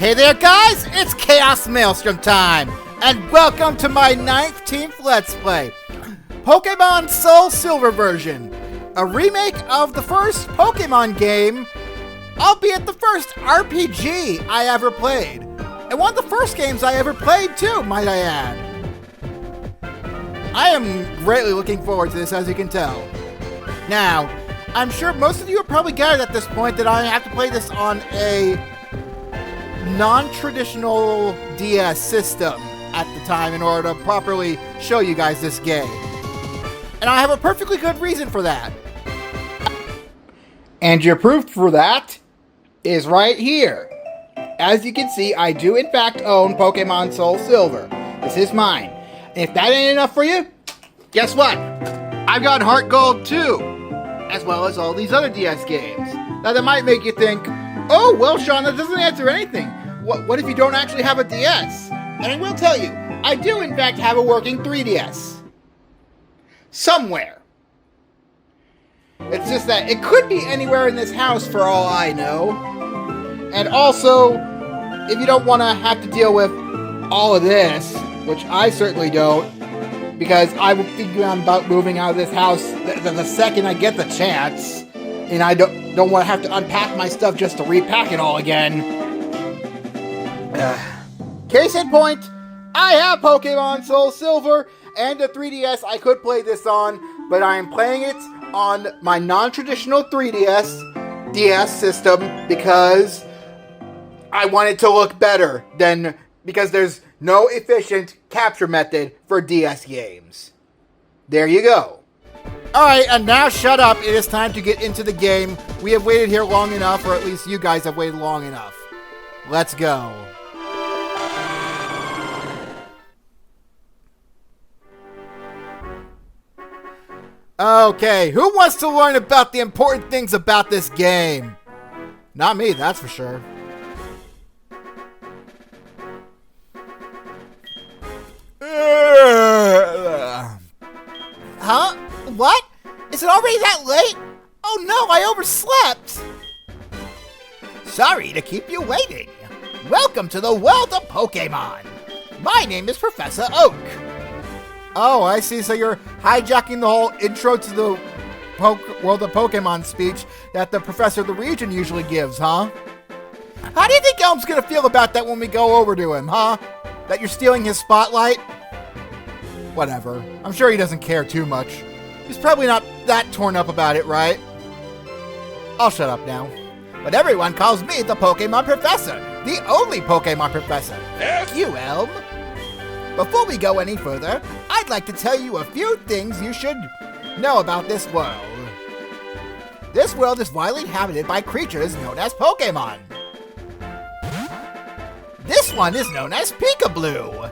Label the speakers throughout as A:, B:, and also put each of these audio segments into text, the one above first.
A: Hey there guys, it's ChaosMaelstrom time, and welcome to my 19th Let's Play, Pokémon SoulSilver version, a remake of the first Pokémon game, albeit the first RPG I ever played, and one of the first games I ever played too, might I add. I am greatly looking forward to this, as you can tell. Now, I'm sure most of you have probably gathered at this point that I have to play this on a non-traditional DS system at the time in order to properly show you guys this game. And I have a perfectly good reason for that. And your proof for that is right here. As you can see, I do in fact own Pokémon SoulSilver. This is mine. And if that ain't enough for you, guess what? I've got Heart Gold too, as well as all these other DS games. Now that might make you think, oh, well, Sean, that doesn't answer anything. What if you don't actually have a DS? And I will tell you, I do in fact have a working 3DS. Somewhere. It's just that it could be anywhere in this house for all I know. And also, if you don't want to have to deal with all of this, which I certainly don't, because I will figure out about moving out of this house the second I get the chance, and I don't want to have to unpack my stuff just to repack it all again. Case in point, I have Pokémon SoulSilver and a 3DS I could play this on, but I am playing it on my non-traditional 3DS DS system because I want it to look better because there's no efficient capture method for DS games. There you go. Alright, and now shut up. It is time to get into the game. We have waited here long enough, or at least you guys have waited long enough. Let's go. Okay, who wants to learn about the important things about this game? Not me, that's for sure. Huh? What? Is it already that late? Oh no, I overslept! Sorry to keep you waiting. Welcome to the world of Pokémon. My name is Professor Oak. Oh, I see. So you're hijacking the whole intro to the world of Pokémon speech that the professor of the region usually gives, huh? How do you think Elm's gonna feel about that when we go over to him, huh? That you're stealing his spotlight? Whatever. I'm sure he doesn't care too much. He's probably not that torn up about it, right? I'll shut up now. But everyone calls me the Pokémon Professor, the only Pokémon Professor. Thank you, Elm. Before we go any further, I'd like to tell you a few things you should know about this world. This world is widely inhabited by creatures known as Pokémon. This one is known as Peekaboo.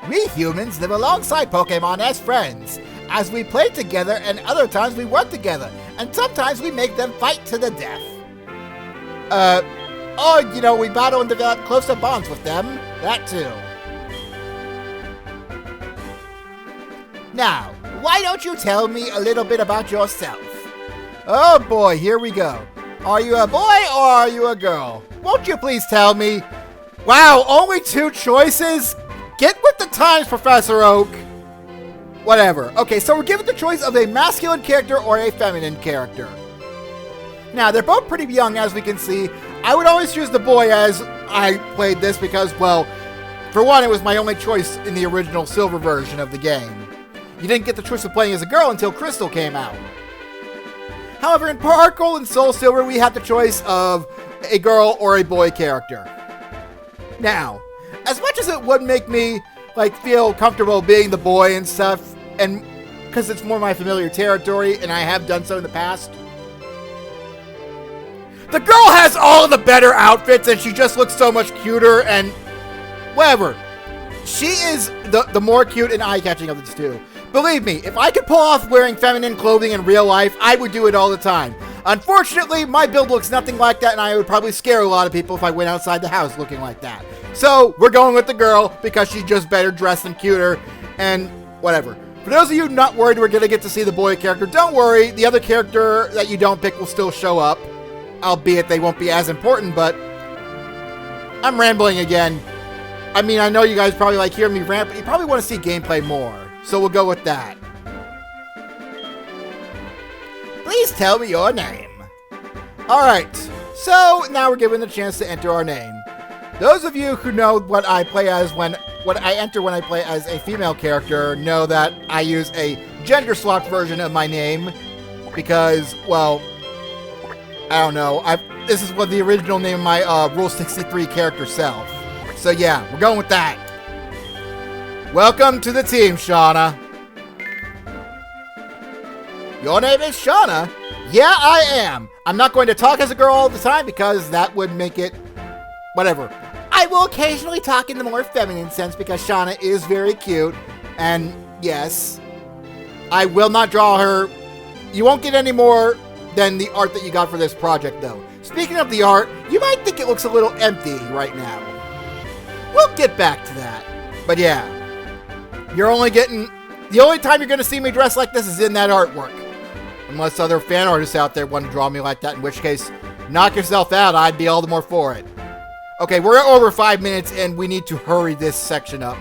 A: We humans live alongside Pokémon as friends, as we play together and other times we work together, and sometimes we make them fight to the death. We battle and develop closer bonds with them, that too. Now, why don't you tell me a little bit about yourself? Oh boy, here we go. Are you a boy or are you a girl? Won't you please tell me? Wow, only 2 choices? Get with the times, Professor Oak. Whatever. Okay, so we're given the choice of a masculine character or a feminine character. Now, they're both pretty young, as we can see. I would always choose the boy as I played this because, well, for one, it was my only choice in the original Silver version of the game. You didn't get the choice of playing as a girl until Crystal came out. However, in Heart Gold and SoulSilver, we had the choice of a girl or a boy character. Now, as much as it would make me feel comfortable being the boy and stuff, and because it's more my familiar territory, and I have done so in the past, the girl has all of the better outfits, and she just looks so much cuter, and whatever. She is the more cute and eye-catching of the two. Believe me, if I could pull off wearing feminine clothing in real life, I would do it all the time. Unfortunately, my build looks nothing like that, and I would probably scare a lot of people if I went outside the house looking like that. So, we're going with the girl, because she's just better dressed and cuter, and whatever. For those of you not worried we're going to get to see the boy character, don't worry, the other character that you don't pick will still show up. Albeit they won't be as important, but I'm rambling again. I mean, I know you guys probably like hearing me rant, but you probably want to see gameplay more. So we'll go with that. Please tell me your name. Alright, so now we're given the chance to enter our name. Those of you who know what I play as what I enter when I play as a female character know that I use a gender swapped version of my name because, well, I don't know. This is what the original name of my Rule 63 character self. So yeah, we're going with that. Welcome to the team, Shauna. Your name is Shauna? Yeah, I am. I'm not going to talk as a girl all the time because that would make it whatever. I will occasionally talk in the more feminine sense because Shauna is very cute. And yes, I will not draw her. You won't get any more than the art that you got for this project, though. Speaking of the art, you might think it looks a little empty right now. We'll get back to that. But yeah, you're only getting... The only time you're going to see me dressed like this is in that artwork. Unless other fan artists out there want to draw me like that, in which case, knock yourself out. I'd be all the more for it. Okay, we're at over 5 minutes, and we need to hurry this section up.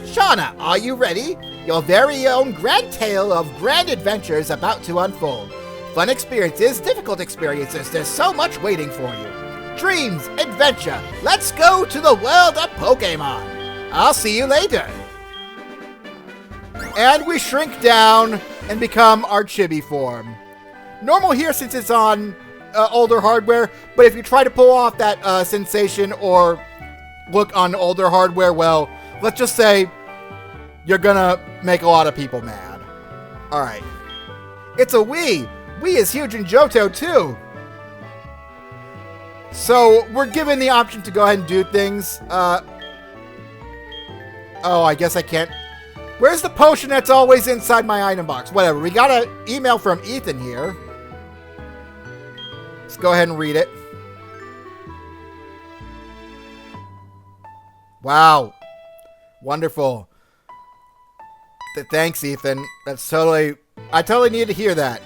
A: Shauna, are you ready? Your very own grand tale of grand adventures about to unfold. Fun experiences, difficult experiences, there's so much waiting for you. Dreams, adventure, let's go to the world of Pokemon. I'll see you later. And we shrink down and become our chibi form. Normal here since it's on older hardware, but if you try to pull off that sensation or look on older hardware, well, let's just say you're gonna make a lot of people mad. Alright. It's a Wii! Wii is huge in Johto too! So, we're given the option to go ahead and do things. Oh, I guess I can't. Where's the potion that's always inside my item box? Whatever, we got an email from Ethan here. Let's go ahead and read it. Wow. Wonderful. Thanks, Ethan. That's totally... I totally need to hear that.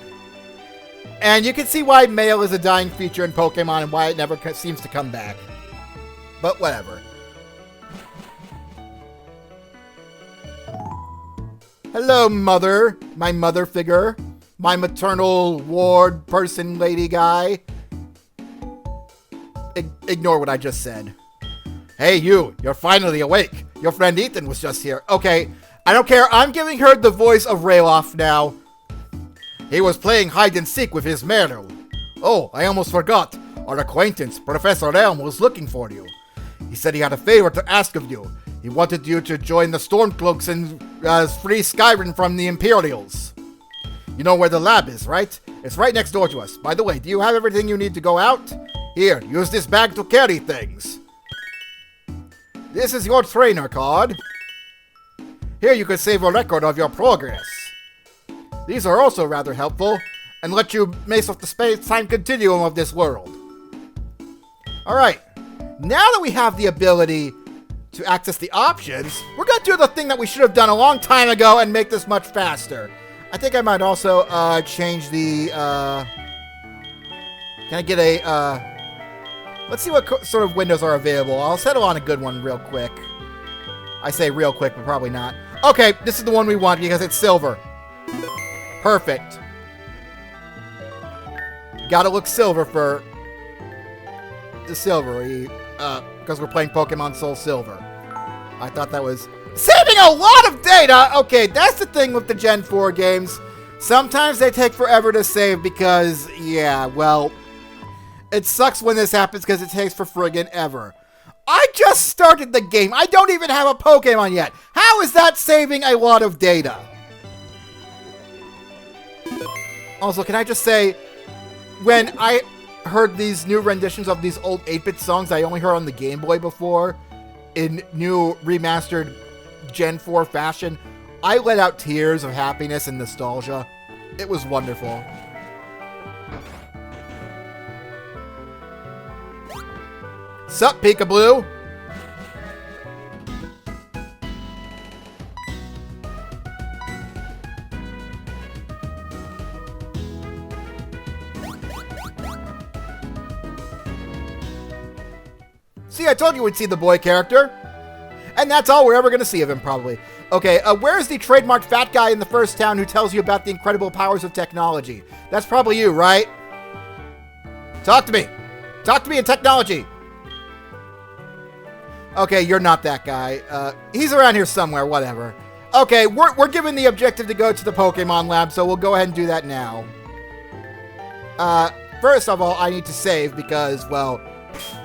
A: And you can see why mail is a dying feature in Pokemon and why it never seems to come back. But whatever. Hello, Mother. My mother figure. My maternal ward person lady guy. Ignore what I just said. Hey, you. You're finally awake. Your friend Ethan was just here. Okay. I don't care. I'm giving her the voice of Rayloff now. He was playing hide and seek with his Meryl. Oh, I almost forgot. Our acquaintance, Professor Elm, was looking for you. He said he had a favor to ask of you. He wanted you to join the Stormcloaks and free Skyrim from the Imperials. You know where the lab is, right? It's right next door to us. By the way, do you have everything you need to go out? Here, use this bag to carry things. This is your trainer card. Here you can save a record of your progress. These are also rather helpful, and let you mace off the space-time continuum of this world. Alright, now that we have the ability to access the options, we're going to do the thing that we should have done a long time ago and make this much faster. I think I might also change the... Can I get a... Let's see what sort of windows are available. I'll settle on a good one real quick. I say real quick, but probably not. Okay, this is the one we want because it's silver. Perfect. Gotta look silver for the silvery, because we're playing Pokemon SoulSilver. I thought that was saving a lot of data! Okay, that's the thing with the Gen 4 games. Sometimes they take forever to save because, yeah, well, it sucks when this happens because it takes for friggin' ever. I just started the game. I don't even have a Pokemon yet. How is that saving a lot of data? Also, can I just say, when I heard these new renditions of these old 8-bit songs I only heard on the Game Boy before, in new remastered Gen 4 fashion, I let out tears of happiness and nostalgia. It was wonderful. Sup, Peekaboo? See, I told you we'd see the boy character. And that's all we're ever going to see of him, probably. Okay, where's the trademarked fat guy in the first town who tells you about the incredible powers of technology? That's probably you, right? Talk to me. Talk to me in technology. Okay, you're not that guy. He's around here somewhere, whatever. Okay, we're given the objective to go to the Pokemon lab, so we'll go ahead and do that now. First of all, I need to save because, well,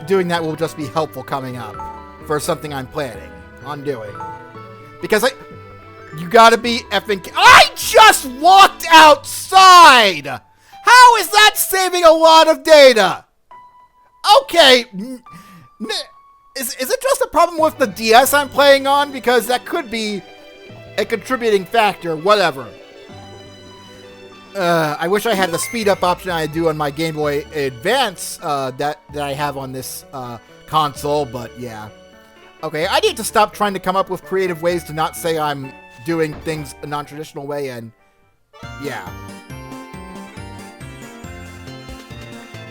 A: doing that will just be helpful coming up for something I'm planning on doing. Because you gotta be effing... I just walked outside! How is that saving a lot of data? Okay. Is it just a problem with the DS I'm playing on? Because that could be a contributing factor, whatever. I wish I had the speed up option I do on my Game Boy Advance that I have on this console, but yeah. Okay, I need to stop trying to come up with creative ways to not say I'm doing things a non-traditional way, and yeah.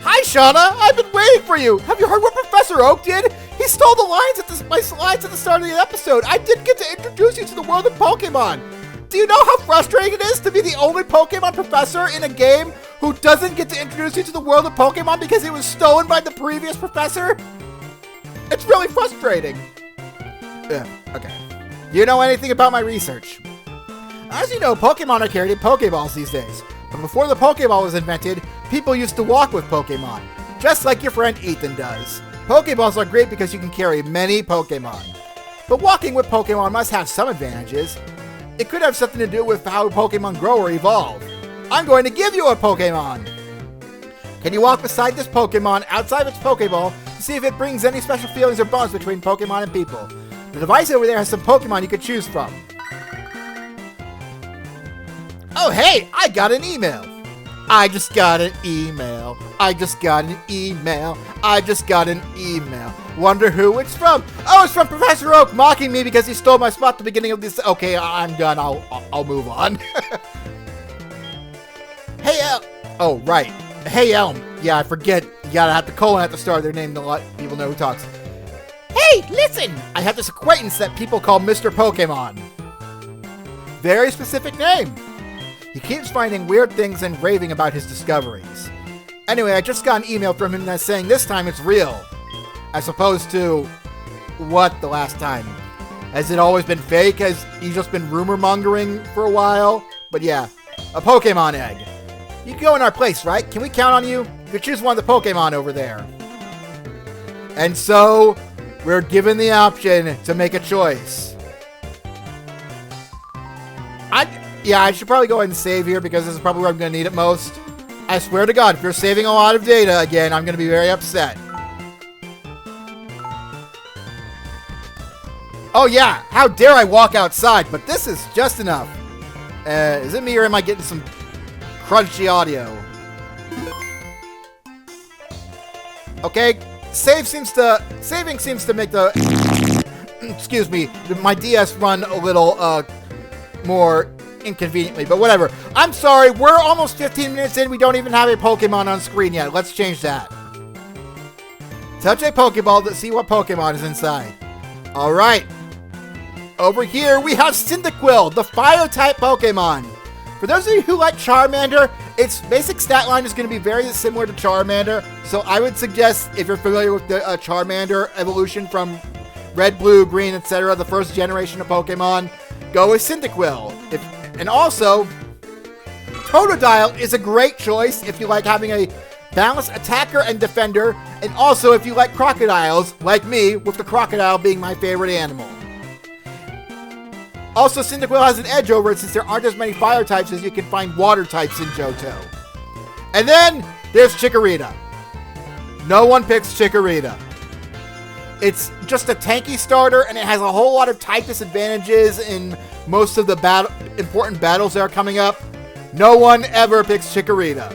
A: Hi, Shauna! I've been waiting for you! Have you heard what Professor Oak did? He stole the lines my lines at the start of the episode! I didn't get to introduce you to the world of Pokemon! Do you know how frustrating it is to be the only Pokemon professor in a game who doesn't get to introduce you to the world of Pokemon because it was stolen by the previous professor? It's really frustrating. Okay. Do you know anything about my research? As you know, Pokemon are carried in Pokeballs these days. But before the Pokeball was invented, people used to walk with Pokemon, just like your friend Ethan does. Pokeballs are great because you can carry many Pokemon. But walking with Pokemon must have some advantages. It could have something to do with how Pokemon grow or evolve. I'm going to give you a Pokemon! Can you walk beside this Pokemon outside of its Pokeball to see if it brings any special feelings or bonds between Pokemon and people? The device over there has some Pokemon you could choose from. Oh hey, I got an email! I just got an email. I just got an email. I just got an email. Wonder who it's from. Oh, it's from Professor Oak mocking me because he stole my spot at the beginning of this. Okay, I'm done. I'll move on. Hey, oh, right. Hey, Elm. Yeah, I forget. You gotta have the colon at the start of their name to let people know who talks. Hey, listen! I have this acquaintance that people call Mr. Pokemon. Very specific name. He keeps finding weird things and raving about his discoveries. Anyway, I just got an email from him that's saying this time it's real. As opposed to... what the last time? Has it always been fake? Has he just been rumor-mongering for a while? But yeah, a Pokemon egg. You can go in our place, right? Can we count on you? You can choose one of the Pokemon over there. And so, we're given the option to make a choice. Yeah, I should probably go ahead and save here because this is probably where I'm going to need it most. I swear to God, if you're saving a lot of data again, I'm going to be very upset. Oh yeah, how dare I walk outside, but this is just enough. Is it me or am I getting some crunchy audio? Okay, saving seems to make the, excuse me, my DS run a little, more inconveniently, but whatever. I'm sorry, we're almost 15 minutes in, we don't even have a Pokemon on screen yet. Let's change that. Touch a Pokeball to see what Pokemon is inside. Alright. Over here, we have Cyndaquil, the Fire-type Pokemon. For those of you who like Charmander, its basic stat line is going to be very similar to Charmander, so I would suggest, if you're familiar with the Charmander evolution from Red, Blue, Green, etc., the first generation of Pokemon, go with Cyndaquil. And also, Totodile is a great choice if you like having a balanced attacker and defender, and also if you like crocodiles, like me, with the crocodile being my favorite animal. Also, Cyndaquil has an edge over it since there aren't as many fire types as you can find water types in Johto. And then, there's Chikorita. No one picks Chikorita. It's just a tanky starter, and it has a whole lot of type disadvantages in most of the important battles that are coming up. No one ever picks Chikorita.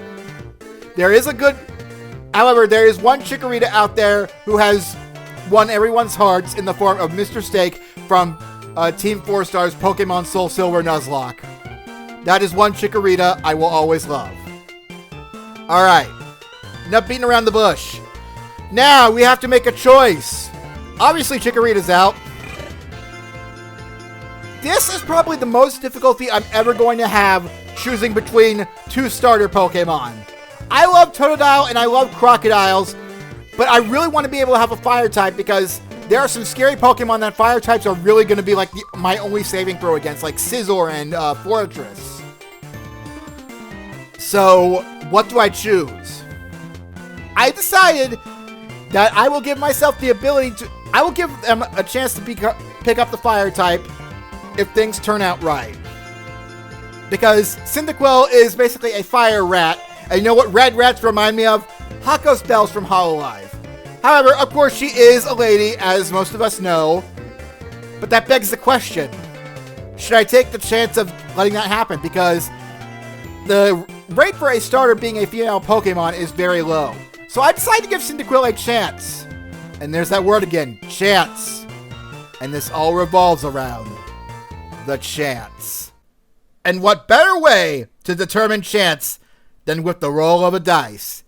A: However, there is one Chikorita out there who has won everyone's hearts in the form of Mr. Steak from Team 4 Star's Pokémon SoulSilver Nuzlocke. That is one Chikorita I will always love. Alright. Enough beating around the bush. Now, we have to make a choice. Obviously, Chikorita's out. This is probably the most difficulty I'm ever going to have choosing between two starter Pokemon. I love Totodile and I love Crocodiles, but I really want to be able to have a fire type because there are some scary Pokemon that fire types are really going to be like my only saving throw against, like Scizor and Fortress. So, what do I choose? I decided that I will give myself the ability to... I will give them a chance to pick up the fire type if things turn out right. Because Cyndaquil is basically a fire rat. And you know what red rats remind me of? ChaosMaelstrom from Hololive. However, of course, she is a lady, as most of us know. But that begs the question. Should I take the chance of letting that happen? Because the rate for a starter being a female Pokemon is very low. So I decided to give Cyndaquil a chance. And there's that word again, chance. And this all revolves around the chance. And what better way to determine chance than with the roll of a dice?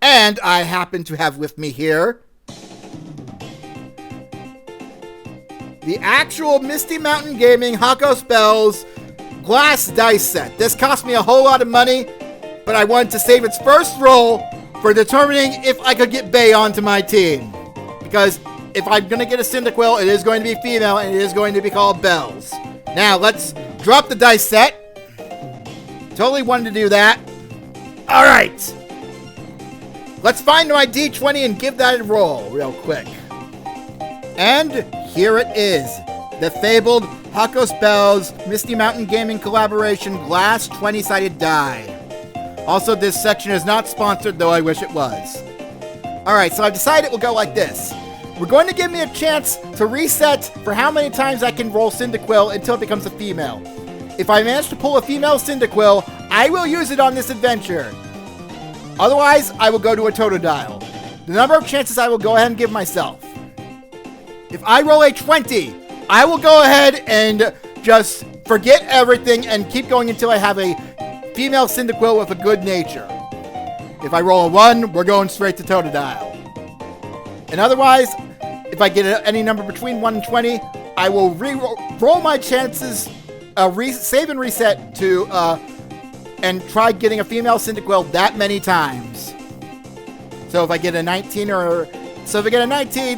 A: And I happen to have with me here the actual Misty Mountain Gaming Hako Spells glass dice set. This cost me a whole lot of money, but I wanted to save its first roll for determining if I could get Bay onto my team. Because if I'm going to get a Cyndaquil, it is going to be female, and it is going to be called Bells. Now, let's drop the dice set. Totally wanted to do that. Alright. Let's find my D20 and give that a roll real quick. And here it is. The fabled Hako Spells Misty Mountain Gaming collaboration glass 20-sided die. Also, this section is not sponsored, though I wish it was. Alright, so I've decided we'll go like this. We're going to give me a chance to reset for how many times I can roll Cyndaquil until it becomes a female. If I manage to pull a female Cyndaquil, I will use it on this adventure. Otherwise, I will go to a Totodile. The number of chances I will go ahead and give myself. If I roll a 20, I will go ahead and just forget everything and keep going until I have a female Cyndaquil with a good nature. If I roll a 1, we're going straight to Totodile. And otherwise, if I get any number between 1 and 20, I will roll my chances, save and reset to, and try getting a female Cyndaquil that many times. So if I get a 19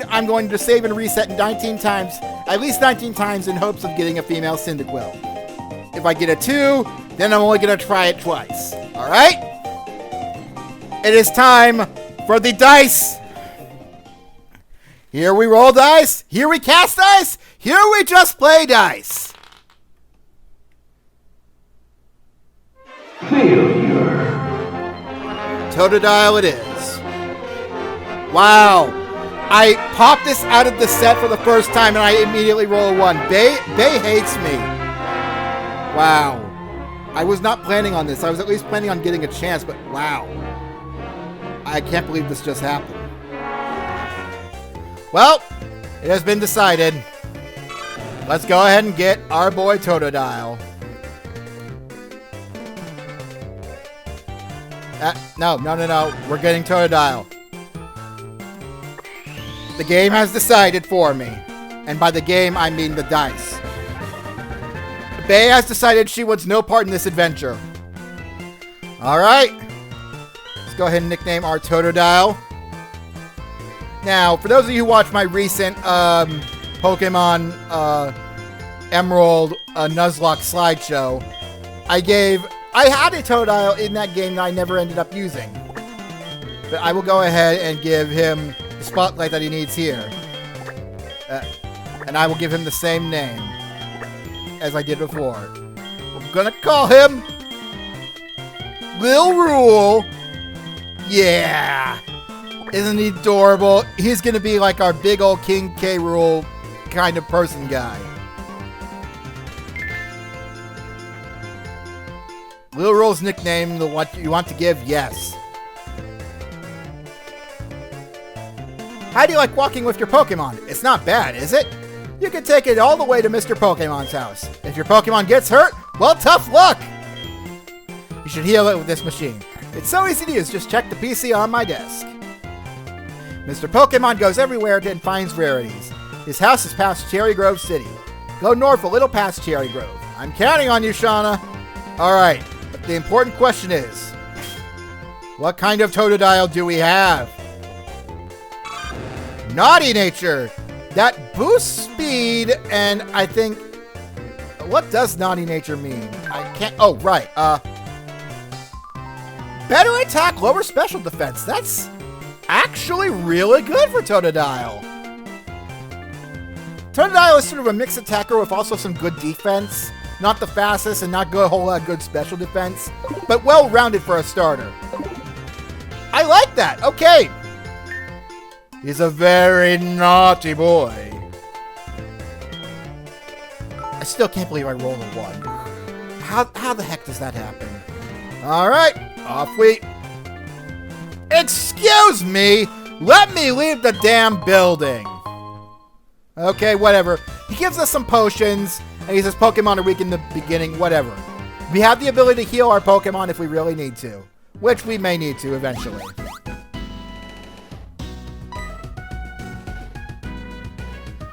A: I'm going to save and reset 19 times, at least 19 times in hopes of getting a female Cyndaquil. If I get a 2, then I'm only going to try it twice. Alright? It is time for the dice. Here we roll dice. Here we cast dice. Here we just play dice.
B: Failure.
A: Totodile it is. Wow. I popped this out of the set for the first time and I immediately roll a 1. Bay hates me. Wow. I was not planning on this. I was at least planning on getting a chance, but wow. I can't believe this just happened. Well, it has been decided. Let's go ahead and get our boy Totodile. No. We're getting Totodile. The game has decided for me. And by the game, I mean the dice. Bay has decided she wants no part in this adventure. Alright. Let's go ahead and nickname our Totodile. Now, for those of you who watched my recent Pokemon Emerald Nuzlocke slideshow, I had a Totodile in that game that I never ended up using. But I will go ahead and give him the spotlight that he needs here. And I will give him the same name as I did before. We're gonna call him Lil Rule. Yeah! Isn't he adorable? He's gonna be like our big old King K. Rool kind of person guy. Lil Rule's nickname, the what you want to give? Yes. How do you like walking with your Pokemon? It's not bad, is it? You can take it all the way to Mr. Pokemon's house. If your Pokemon gets hurt, well, tough luck! You should heal it with this machine. It's so easy to use, just check the PC on my desk. Mr. Pokemon goes everywhere and finds rarities. His house is past Cherry Grove City. Go north a little past Cherry Grove. I'm counting on you, Shauna. Alright, but the important question is, what kind of Totodile do we have? Naughty Nature! That boosts speed, and I think... What does Naughty Nature mean? I can't... Oh, right. Better attack, lower special defense. That's actually really good for Totodile. Totodile is sort of a mixed attacker with also some good defense. Not the fastest and not a whole lot of good special defense, but well-rounded for a starter. I like that. Okay. He's a very naughty boy. I still can't believe I rolled a 1. How the heck does that happen? All right, off we... Excuse me! Let me leave the damn building! Okay, whatever. He gives us some potions, and he says Pokemon are weak in the beginning, whatever. We have the ability to heal our Pokemon if we really need to, which we may need to eventually.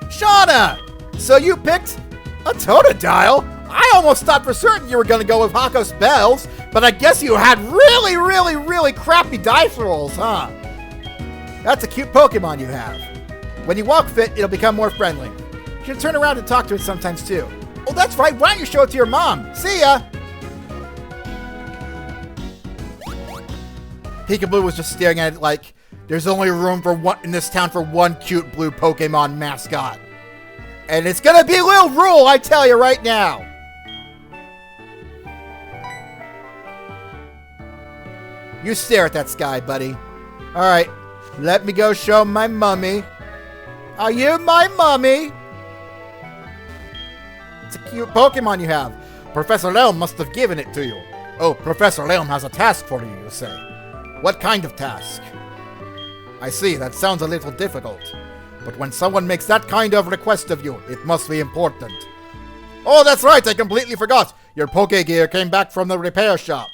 A: Shauna! So you picked a Totodile? I almost thought for certain you were going to go with Hako Spells, but I guess you had really, really, really crappy dice rolls, huh? That's a cute Pokemon you have. When you walk fit, it'll become more friendly. You should turn around and talk to it sometimes, too. Oh, that's right. Why don't you show it to your mom? See ya! Peekaboo was just staring at it like, there's only room for one in this town for one cute blue Pokemon mascot. And it's gonna be Lil Rule, I tell you right now! You stare at that sky, buddy. Alright, let me go show my mummy. Are you my mummy? It's a cute Pokemon you have. Professor Leum must have given it to you. Oh, Professor Leum has a task for you, you say. What kind of task? I see, that sounds a little difficult. But when someone makes that kind of request of you, it must be important. Oh, that's right, I completely forgot. Your Pokegear came back from the repair shop.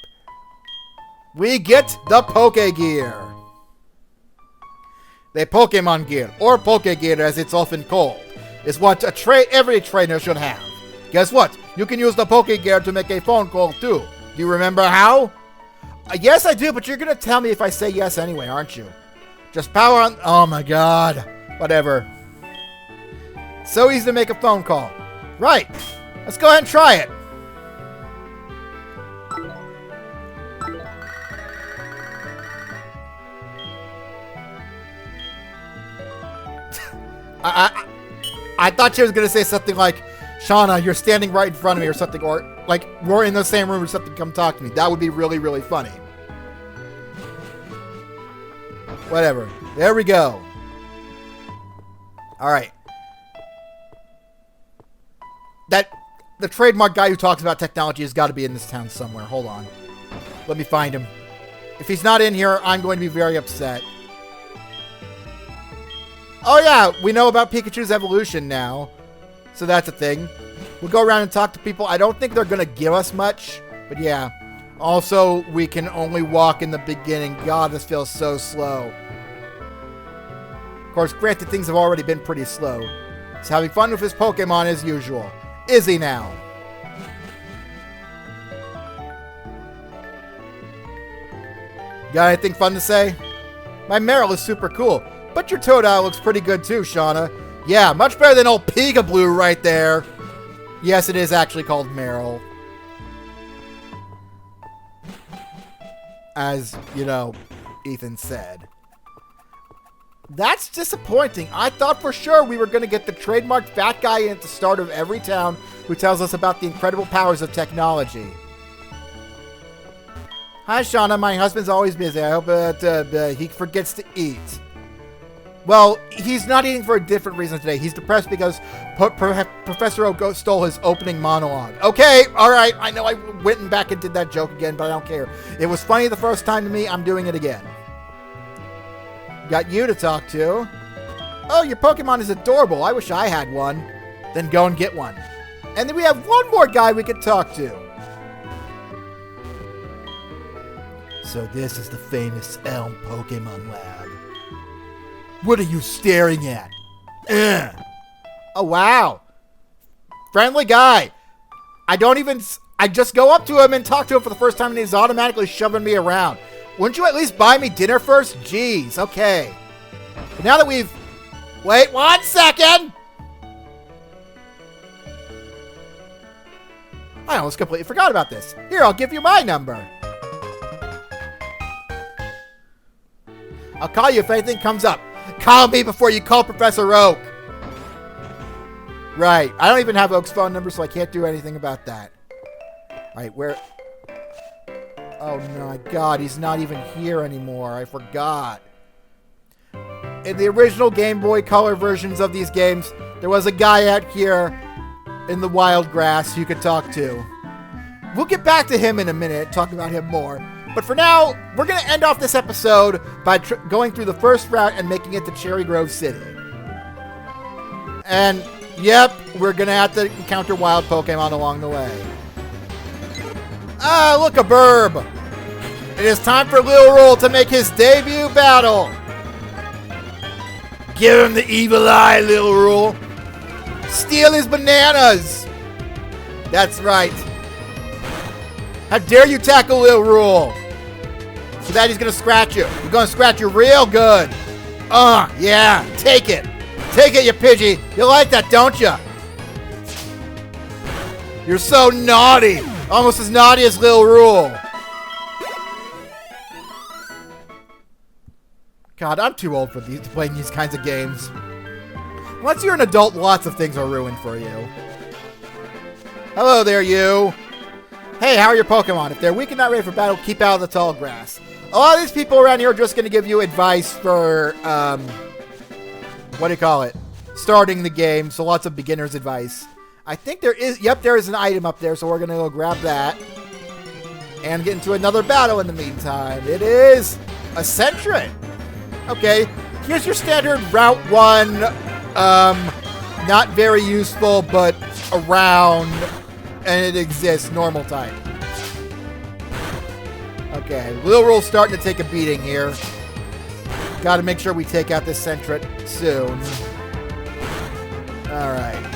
A: We get the Pokegear. The Pokemon Gear, or Pokegear as it's often called, is what every trainer should have. Guess what? You can use the Pokegear to make a phone call too. Do you remember how? Yes, I do, but you're going to tell me if I say yes anyway, aren't you? Just power on... Oh my god. Whatever. So easy to make a phone call. Right. Let's go ahead and try it. I thought she was going to say something like, Shauna, you're standing right in front of me or something, or like, we're in the same room or something, come talk to me. That would be really, really funny. Whatever. There we go. Alright. The trademark guy who talks about technology has got to be in this town somewhere. Hold on. Let me find him. If he's not in here, I'm going to be very upset. Oh yeah, we know about Pikachu's evolution now. So that's a thing. We'll go around and talk to people. I don't think they're going to give us much. But yeah. Also, we can only walk in the beginning. God, this feels so slow. Of course, granted, things have already been pretty slow. He's having fun with his Pokemon as usual. Is he now? Got anything fun to say? My Meryl is super cool. But your Totodile looks pretty good too, Shauna. Yeah, much better than old Peekaboo right there. Yes, it is actually called Meryl. As, you know, Ethan said. That's disappointing. I thought for sure we were going to get the trademarked fat guy at the start of every town who tells us about the incredible powers of technology. Hi, Shauna. My husband's always busy. I hope that he forgets to eat. Well, he's not eating for a different reason today. He's depressed because Professor Oak stole his opening monologue. Okay, alright. I know I went back and did that joke again, but I don't care. It was funny the first time to me. I'm doing it again. Got you to talk to. Oh, your Pokemon is adorable. I wish I had one. Then go and get one. And then we have one more guy we could talk to. So this is the famous Elm Pokemon Lab. What are you staring at? Ugh. Oh, wow. Friendly guy. I just go up to him and talk to him for the first time and he's automatically shoving me around. Wouldn't you at least buy me dinner first? Jeez, okay. But now that we've... Wait 1 second! I almost completely forgot about this. Here, I'll give you my number. I'll call you if anything comes up. Call me before you call Professor Oak. Right. I don't even have Oak's phone number, so I can't do anything about that. Alright, where... Oh my god, he's not even here anymore. I forgot. In the original Game Boy Color versions of these games, there was a guy out here in the wild grass you could talk to. We'll get back to him in a minute, talk about him more. But for now, we're going to end off this episode by going through the first route and making it to Cherry Grove City. And, yep, we're going to have to encounter wild Pokemon along the way. Ah, look, a burb! It is time for Lil Rule to make his debut battle! Give him the evil eye, Lil Rule! Steal his bananas! That's right. How dare you tackle Lil Rule? So that he's gonna scratch you. He's gonna scratch you real good. Yeah, take it. Take it, you Pidgey. You like that, don't you? You're so naughty. Almost as naughty as Lil Rule. God, I'm too old for playing these kinds of games. Once you're an adult, lots of things are ruined for you. Hello there, you. Hey, how are your Pokemon? If they're weak and not ready for battle, keep out of the tall grass. A lot of these people around here are just going to give you advice for, what do you call it? Starting the game, so lots of beginner's advice. I think there is, yep, there is an item up there, so we're going to go grab that. And get into another battle in the meantime. It is a Sentret. Okay, here's your standard Route 1, not very useful, but around, and it exists, normal type. Okay, Lil Rule's starting to take a beating here. Gotta make sure we take out this Sentret soon. Alright.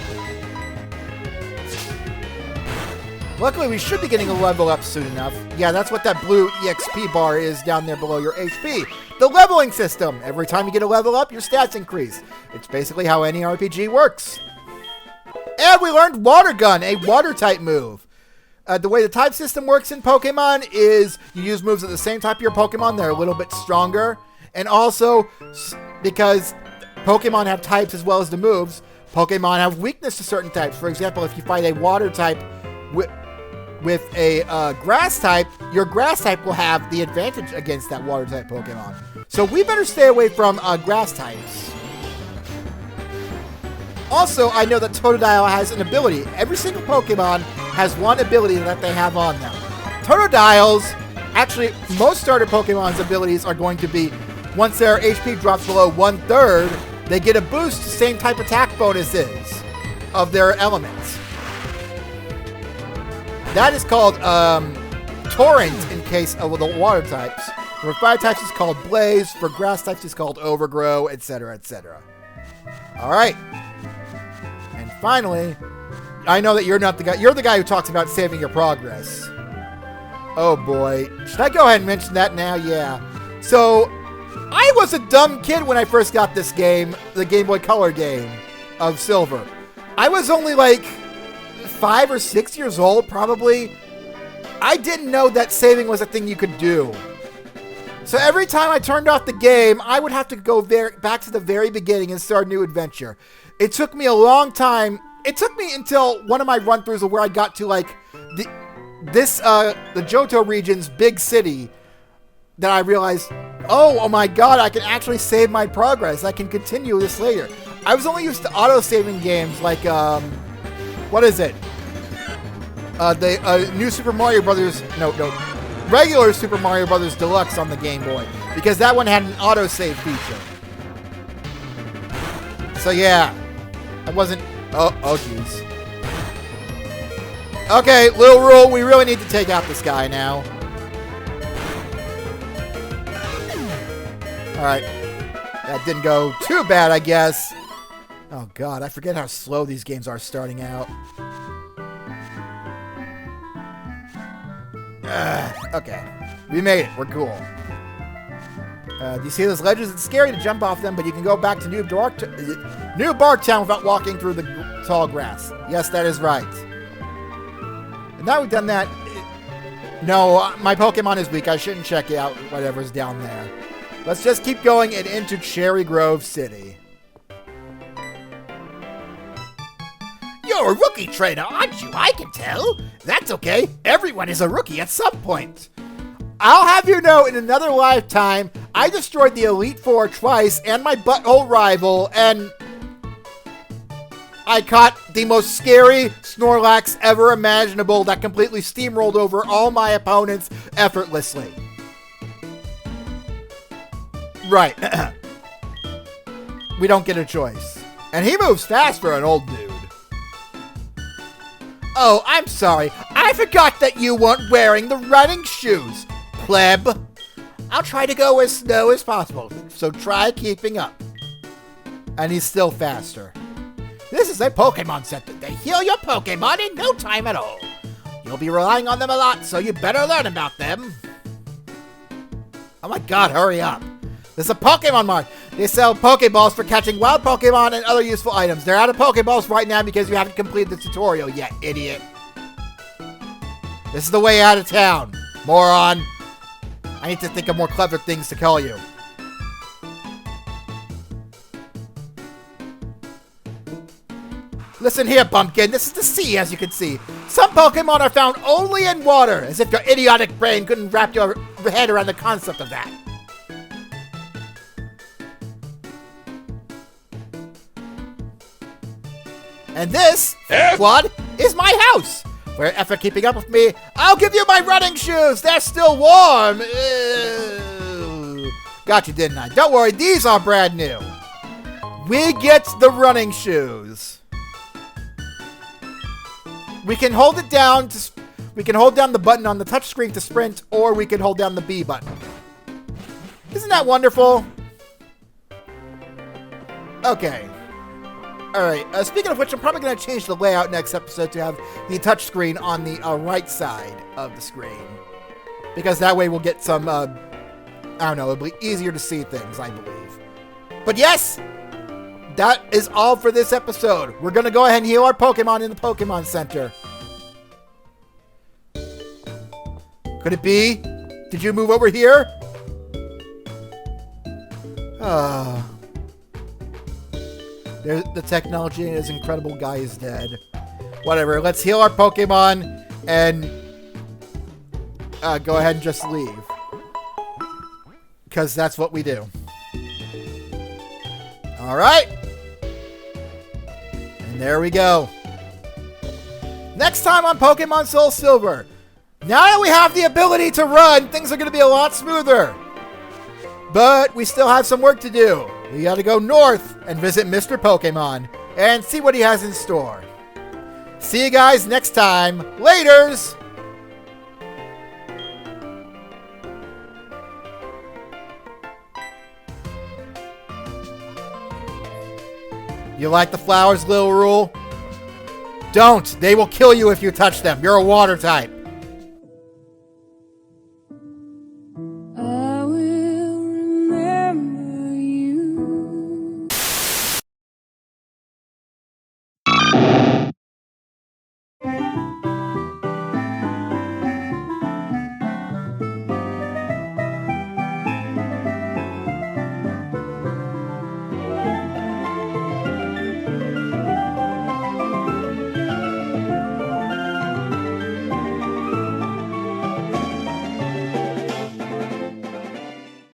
A: Luckily, we should be getting a level up soon enough. Yeah, that's what that blue EXP bar is down there below your HP. The leveling system. Every time you get a level up, your stats increase. It's basically how any RPG works. And we learned Water Gun, a water-type move. The way the type system works in Pokemon is you use moves of the same type of your Pokemon. They're a little bit stronger. And also, because Pokemon have types as well as the moves, Pokemon have weakness to certain types. For example, if you fight a water type with a grass type, your grass type will have the advantage against that water type Pokemon. So we better stay away from grass types. Also, I know that Totodile has an ability. Every single Pokemon has one ability that they have on them. Totodiles, actually, most starter Pokemon's abilities are going to be, once their HP drops below 1/3, they get a boost to same type attack bonuses of their elements. That is called Torrent in case of the water types. For fire types, it's called Blaze. For grass types, it's called Overgrow, etc., etc. All right. And finally, I know that you're not the guy. You're the guy who talks about saving your progress. Oh boy. Should I go ahead and mention that now? Yeah. So, I was a dumb kid when I first got this game, the Game Boy Color game of Silver. I was only like 5 or 6 years old, probably. I didn't know that saving was a thing you could do. So every time I turned off the game, I would have to go back to the very beginning and start a new adventure. It took me a long time. It took me until one of my run-throughs of where I got to like the Johto region's big city that I realized, oh my god, I can actually save my progress. I can continue this later. I was only used to auto-saving games like, what is it? The new Super Mario Brothers, no, regular Super Mario Brothers Deluxe on the Game Boy, because that one had an autosave feature. So yeah, I wasn't, oh jeez. Okay, Lil Rule, we really need to take out this guy now. Alright. That didn't go too bad, I guess. Oh, God. I forget how slow these games are starting out. Okay. We made it. We're cool. Do you see those ledges? It's scary to jump off them, but you can go back to New Barktown without walking through the tall grass. Yes, that is right. And now we've done that... No, my Pokemon is weak. I shouldn't check out whatever's down there. Let's just keep going and into Cherry Grove City.
B: You're a rookie trainer, aren't you? I can tell. That's okay. Everyone is a rookie at some point.
A: I'll have you know, in another lifetime, I destroyed the Elite Four twice and my butthole rival, and I caught the most scary Snorlax ever imaginable that completely steamrolled over all my opponents effortlessly. Right. We don't get a choice. And he moves fast for an old dude.
B: Oh, I'm sorry. I forgot that you weren't wearing the running shoes, pleb. I'll try to go as slow as possible, so try keeping up.
A: And he's still faster.
B: This is a Pokemon Center. They heal your Pokemon in no time at all. You'll be relying on them a lot, so you better learn about them.
A: Oh my God, hurry up. This is a Pokemon Mart. They sell Pokeballs for catching wild Pokemon and other useful items. They're out of Pokeballs right now because you haven't completed the tutorial yet, idiot. This is the way out of town, moron. I need to think of more clever things to call you. Listen here, Bumpkin. This is the sea, as you can see. Some Pokemon are found only in water, as if your idiotic brain couldn't wrap your head around the concept of that. And this, Squad, is my house. For your effort keeping up with me, I'll give you my running shoes. They're still warm. Ew. Got you, didn't I? Don't worry, these are brand new. We get the running shoes. We can hold it down to... We can hold down the button on the touchscreen to sprint, or we can hold down the B button. Isn't that wonderful? Okay. Alright, speaking of which, I'm probably going to change the layout next episode to have the touchscreen on the right side of the screen. Because that way we'll get some, I don't know, it'll be easier to see things, I believe. But yes, that is all for this episode. We're going to go ahead and heal our Pokemon in the Pokemon Center. Could it be? Did you move over here? The technology in his incredible guy is dead. Whatever, let's heal our Pokemon and go ahead and just leave. Because that's what we do. Alright. And there we go. Next time on Pokémon SoulSilver. Now that we have the ability to run, things are going to be a lot smoother. But we still have some work to do. We gotta go north and visit Mr. Pokemon and see what he has in store. See you guys next time. Laters! You like the flowers, Lil Rule? Don't! They will kill you if you touch them. You're a water type.